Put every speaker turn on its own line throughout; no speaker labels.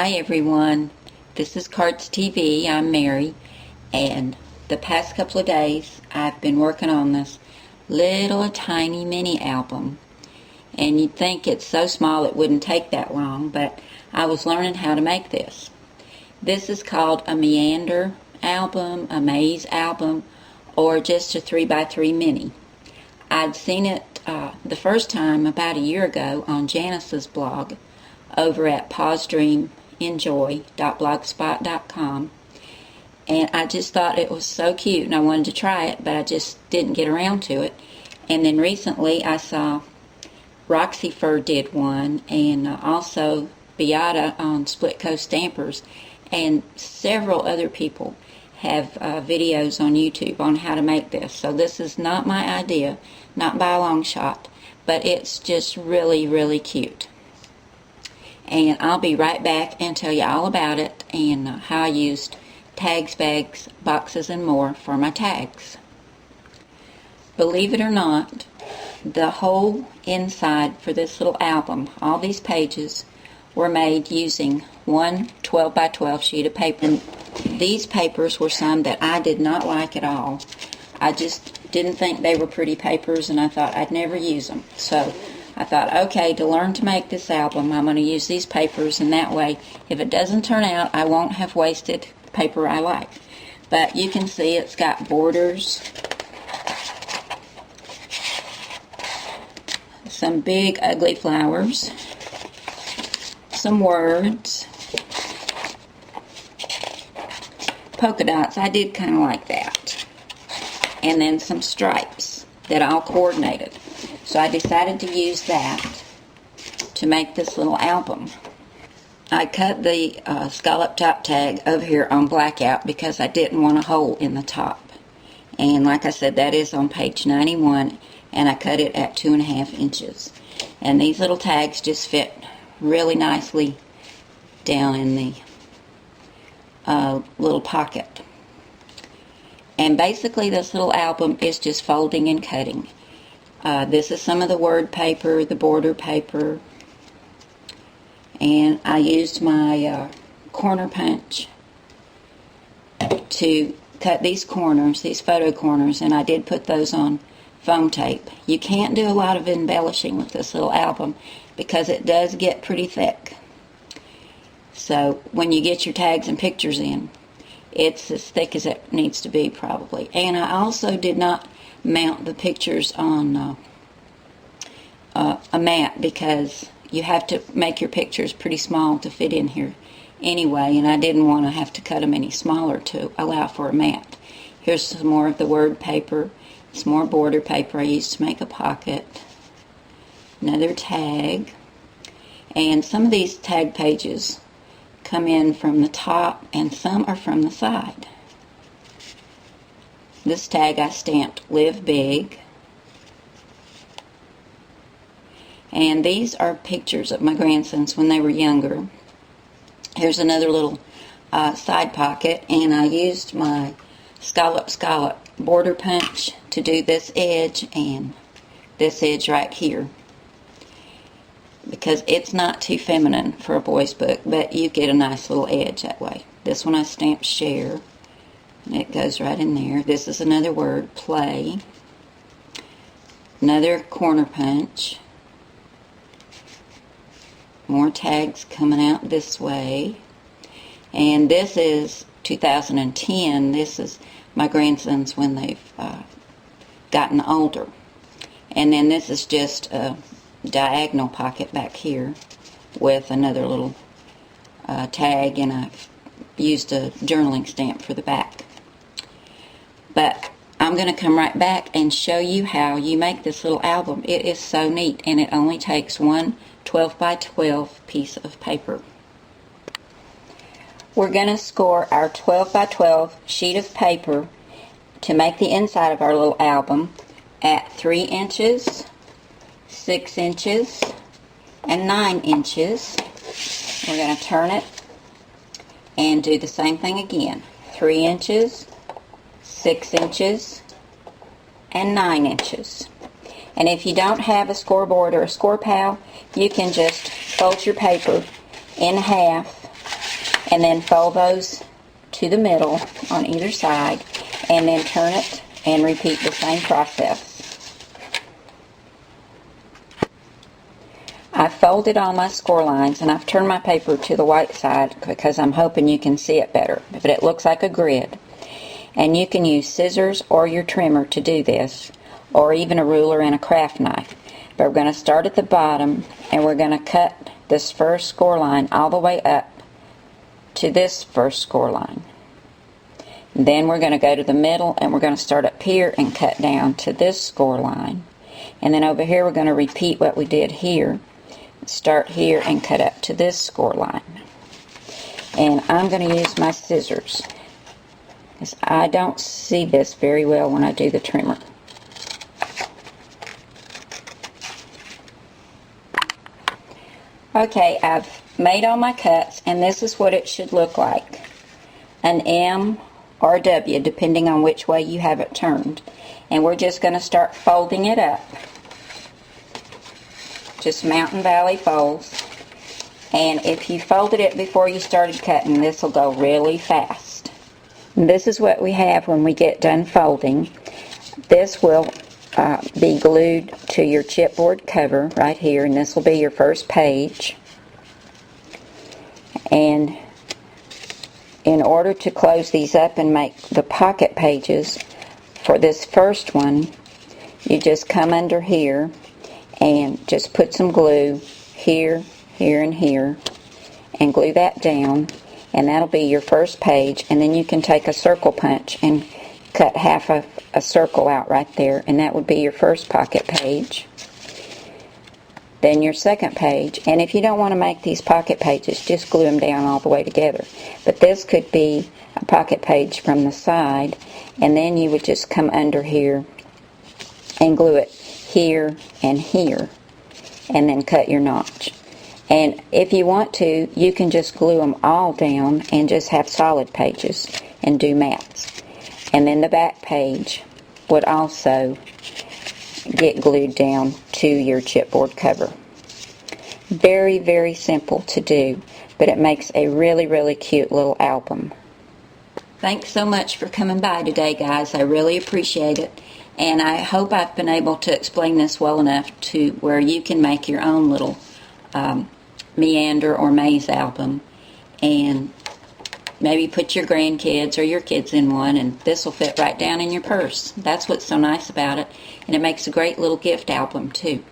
Hi everyone, this is Cards TV. I'm Mary, and the past couple of days I've been working on this little tiny mini album, and you'd think it's so small it wouldn't take that long, but I was learning how to make this. This is called a Meander album, a maze album, or just a 3x3 mini. I'd seen it the first time about a year ago on Janice's blog over at pausdreamenjoy.blogspot.com, and I just thought it was so cute and I wanted to try it, but I just didn't get around to it. And then recently I saw Roxy Fur did one, and also Beata on Split Coast Stampers, and several other people have videos on YouTube on how to make this. So this is not my idea, not by a long shot, but it's just really, really cute. And I'll be right back and tell you all about it and how I used tags, bags, boxes, and more for my tags. Believe it or not, the whole inside for this little album, all these pages, were made using one 12x12 sheet of paper. These papers were some that I did not like at all. I just didn't think they were pretty papers, and I thought I'd never use them. So I thought, okay, to learn to make this album, I'm going to use these papers, and that way, if it doesn't turn out, I won't have wasted paper I like. But you can see it's got borders, some big ugly flowers, some words, polka dots. I did kind of like that. And then some stripes that all coordinated. So I decided to use that to make this little album. I cut the scallop top tag over here on blackout because I didn't want a hole in the top. And like I said, that is on page 91, and I cut it at 2.5 inches. And these little tags just fit really nicely down in the little pocket. And basically this little album is just folding and cutting. This is some of the word paper, the border paper, and I used my corner punch to cut these corners, these photo corners, and I did put those on foam tape. You can't do a lot of embellishing with this little album because it does get pretty thick. So when you get your tags and pictures in, it's as thick as it needs to be probably. And I also did not mount the pictures on a mat because you have to make your pictures pretty small to fit in here anyway, and I didn't want to have to cut them any smaller to allow for a mat. Here's some more of the word paper. Some more border paper I used to make a pocket. Another tag. And some of these tag pages come in from the top and some are from the side. This tag I stamped Live Big. And these are pictures of my grandsons when they were younger. Here's another little side pocket, and I used my scallop border punch to do this edge and this edge right here, because it's not too feminine for a boy's book, but you get a nice little edge that way. This one I stamped Share, and it goes right in there. This is another word, Play. Another corner punch. More tags coming out this way. And this is 2010. This is my grandsons when they've gotten older. And then this is just a diagonal pocket back here with another little tag, and I've used a journaling stamp for the back. But I'm going to come right back and show you how you make this little album. It is so neat, and it only takes one 12x12 piece of paper. We're going to score our 12x12 sheet of paper to make the inside of our little album at 3 inches, 6 inches, and 9 inches. We're going to turn it and do the same thing again. 3 inches, 6 inches, and 9 inches. And if you don't have a scoreboard or a score pal, you can just fold your paper in half and then fold those to the middle on either side, and then turn it and repeat the same process. I've folded all my score lines, and I've turned my paper to the white side because I'm hoping you can see it better, but it looks like a grid. And you can use scissors or your trimmer to do this, or even a ruler and a craft knife. But we're going to start at the bottom, and we're going to cut this first score line all the way up to this first score line. And then we're going to go to the middle, and we're going to start up here and cut down to this score line. And then over here we're going to repeat what we did here. Start here and cut up to this score line. And I'm going to use my scissors, because I don't see this very well when I do the trimmer. Okay, I've made all my cuts, and this is what it should look like. An M or a W, depending on which way you have it turned. And we're just going to start folding it up. Just Mountain Valley folds. And if you folded it before you started cutting, this will go really fast. And this is what we have when we get done folding. This will be glued to your chipboard cover right here, and this will be your first page. And in order to close these up and make the pocket pages for this first one, you just come under here and just put some glue here, here, and here, and glue that down, and that'll be your first page. And then you can take a circle punch and cut half of a circle out right there, and that would be your first pocket page. Then your second page, and if you don't want to make these pocket pages, just glue them down all the way together. But this could be a pocket page from the side, and then you would just come under here and glue it here and here, and then cut your notch. And if you want to, you can just glue them all down and just have solid pages and do mats. And then the back page would also get glued down to your chipboard cover. Very, very simple to do, but it makes a really, really cute little album. Thanks so much for coming by today, guys. I really appreciate it. And I hope I've been able to explain this well enough to where you can make your own little Meander or maze album, and maybe put your grandkids or your kids in one, and this will fit right down in your purse. That's what's so nice about it, and it makes a great little gift album too.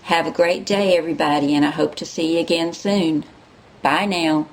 Have a great day, everybody, and I hope to see you again soon. Bye now.